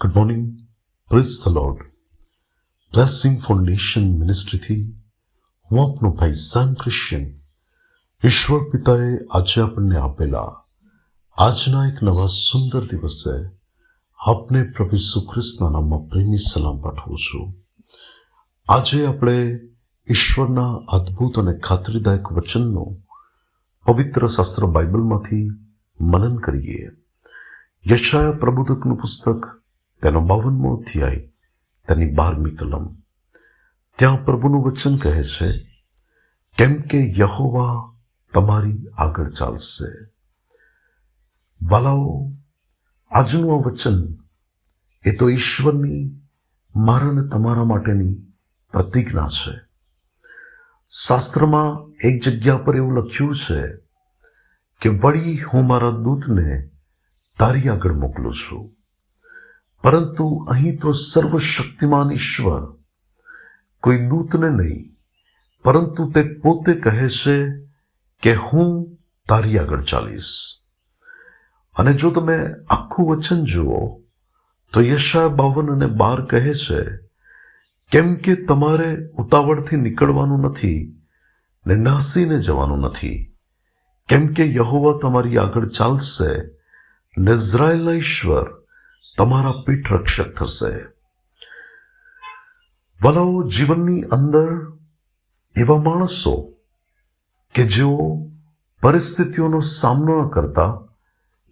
Good morning, praise the lord. Blessing foundation મિનિસ્ટ્રીથી હું આપનો ભાઈ સામ ક્રિશ્ચિયન. ઈશ્વર પિતાએ આજે આપણને આપેલા આજના એક નવા સુંદર દિવસે આપને પ્રભુ ઈસુ ખ્રિસ્તના નામમાં પ્રેમી સલામ પાઠવું છું. આજે આપણે ઈશ્વરના અદ્ભુત અને ખાતરીદાયક વચનનું પવિત્ર શાસ્ત્ર બાઇબલમાંથી મનન કરીએ. યશાયા પ્રબોધકનું પુસ્તક, તેનો 52મો અધ્યાય, તેની 12મી કલમ. ત્યાં પ્રભુનું વચન કહે છે, કેમ કે યહોવા તમારી આગળ ચાલશે. વાલાઓ, આજનું આ વચન એ તો ઈશ્વરની મારા અને તમારા માટેની પ્રતિજ્ઞા છે. શાસ્ત્રમાં એક જગ્યા પર એવું લખ્યું છે કે વળી હું મારા દૂતને તારી આગળ મોકલું છું. પરંતુ અહીં તો સર્વશક્તિમાન ઈશ્વર કોઈ દૂતને નહીં, પરંતુ તે પોતે કહે છે કે હું તારી આગળ ચાલીશ. અને જો તમે આખું વચન જુઓ તો યશાયા 52 અને 12 કહે છે, કેમ કે તમારે ઉતાવળથી નીકળવાનું નથી ને નાસીને જવાનું નથી, કેમ કે યહોવા તમારી આગળ ચાલશે ને ઇઝરાયેલના ઈશ્વર તમારા પીઠ રક્ષક થશે. વાલાઓ, જીવનની અંદર એવા માણસો કે જેઓ પરિસ્થિતિઓનો સામનો ન કરતા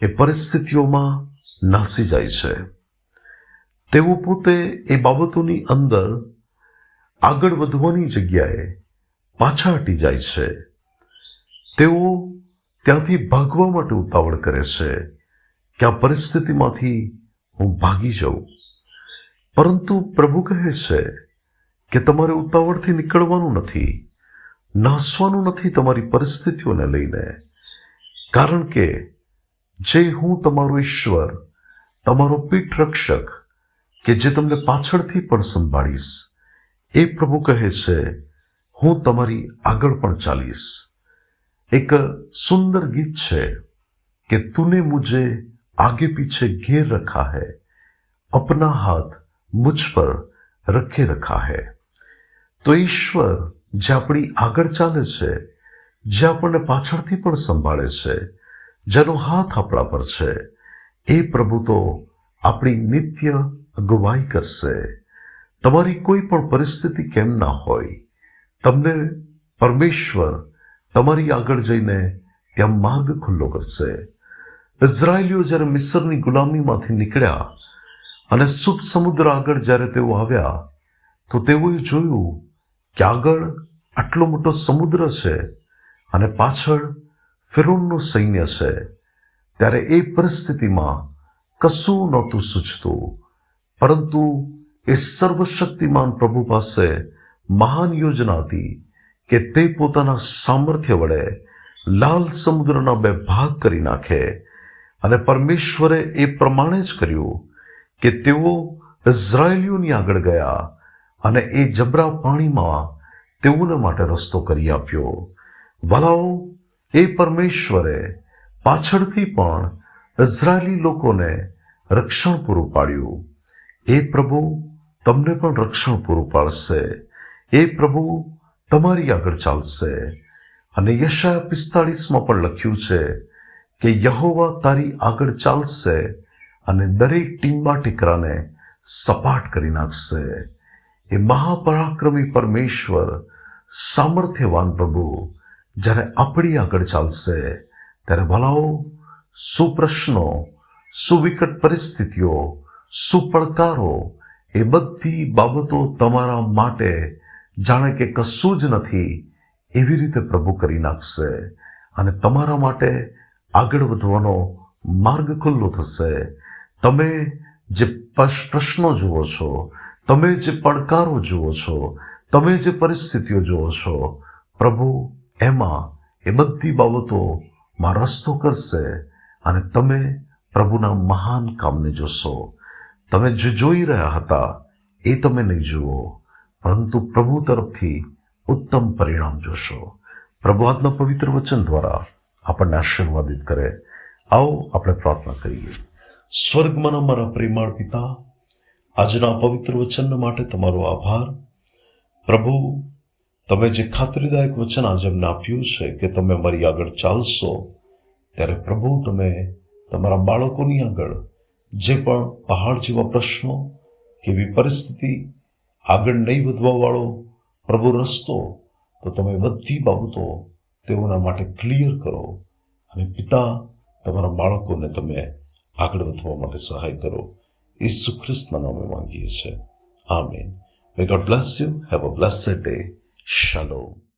એ પરિસ્થિતિઓમાં નાસી જાય છે. તેઓ પોતે એ બાબતોની અંદર આગળ વધવાની જગ્યાએ પાછા હટી જાય છે. તેઓ ત્યાંથી ભાગવા માટે ઉતાવળ કરે છે કે આ પરિસ્થિતિમાંથી હું ભાગી જાઉં. પરંતુ પ્રભુ કહે છે કે તમારે ઉતાવળથી નીકળવાનું નથી, નાસવાનું નથી તમારી પરિસ્થિતિઓને લઈને, કારણ કે જે હું તમારો ઈશ્વર, તમારો પીઠ રક્ષક, કે જે તમને પાછળથી પણ સંભાળીશ, એ પ્રભુ કહે છે હું તમારી આગળ પણ ચાલીશ. એક સુંદર ગીત છે કે तूने मुझे आगे पीछे घेर रखा है, अपना हाथ मुझ पर रखे रखा है. તો ઈશ્વર જે આપણી આગળ ચાલે છે, જે આપણને પાછળથી પણ સંભાળે છે, જેનો હાથ આપણા પર છે, એ પ્રભુ તો આપણી નિત્ય અગુવાઈ કરશે. તમારી કોઈ પણ પરિસ્થિતિ કેમ ના હોય, તમને પરમેશ્વર તમારી આગળ જઈને ત્યાં માર્ગ ખુલ્લો કરશે. ઇઝરાયેલીઓ જ્યારે મિસ્રની ગુલામીમાંથી નીકળ્યા અને શુભ સમુદ્ર આગળ જ્યારે તેઓ આવ્યા, તો તેઓએ જોયું કે આગળ આટલો મોટો સમુદ્ર છે અને પાછળ ફિરૌનનું સૈન્ય છે. ત્યારે એ પરિસ્થિતિમાં કશું નહોતું સૂચતું, પરંતુ એ સર્વશક્તિમાન પ્રભુ પાસે મહાન યોજના હતી કે તે પોતાના સામર્થ્ય વડે લાલ સમુદ્રના 2 ભાગ કરી નાખે. અને પરમેશ્વરે એ પ્રમાણે જ કર્યું કે તેઓ ઇઝરાયેલીઓની આગળ ગયા અને એ જબરા પાણીમાં તેઓને માટે રસ્તો કરી આપ્યો. વાલાઓ, એ પરમેશ્વરે પાછળથી પણ ઇઝરાયેલી લોકોને રક્ષણ પૂરું પાડ્યું. એ પ્રભુ તમને પણ રક્ષણ પૂરું પાડશે. એ પ્રભુ તમારી આગળ ચાલશે. અને યશાયા 45માં પણ લખ્યું છે કે યહોવા તારી આગળ ચાલશે અને દરેક ટીંબા ટીકરાને સપાટ કરી નાખશે. એ મહાપરાક્રમી પરમેશ્વર, સામર્થ્યવાન પ્રભુ જ્યારે આપણી આગળ ચાલશે, ત્યારે ભલાઓ, શું પ્રશ્નો, શું વિકટ પરિસ્થિતિઓ, શું પડકારો, એ બધી બાબતો તમારા માટે જાણે કે કશું જ નથી એવી રીતે પ્રભુ કરી નાખશે. અને તમારા માટે આગળ વધવાનો માર્ગ ખુલ્લો થશે. તમે જે પ્રશ્નો જુઓ છો, તમે જે પડકારો જુઓ છો, તમે જે પરિસ્થિતિઓ જુઓ છો, પ્રભુ એમાં એ બધી બાબતોમાં રસ્તો કરશે અને તમે પ્રભુના મહાન કામને જોશો. તમે જે જોઈ રહ્યા હતા એ તમે નહીં જુઓ, પરંતુ પ્રભુ તરફથી ઉત્તમ પરિણામ જોશો. પ્રભુ આજના પવિત્ર વચન દ્વારા આપણને આશીર્વાદિત કરે. આવો આપણે પ્રાર્થના કરીએ. સ્વર્ગમાં અમારા પ્રેમાળ પિતા, આજના પવિત્ર વચન માટે તમારો આભાર. પ્રભુ, તમે જે ખાતરીદાયક વચન આજે અમને આપ્યું છે કે તમે અમારી આગળ ચાલશો, ત્યારે પ્રભુ તમે તમારા બાળકોની આગળ જે પણ પહાડ જેવા પ્રશ્નો, કેવી પરિસ્થિતિ, આગળ નહીં વધવાવાળો પ્રભુ રસ્તો, તો તમે બધી બાબતો તેઓના માટે ક્લિયર કરો અને પિતા તમારા બાળકોને તમે આગળ વધવા માટે સહાય કરો. ઈસુ ખ્રિસ્તના નામે માંગીએ છીએ. આમીન. May God bless you. Have a blessed day. Shalom.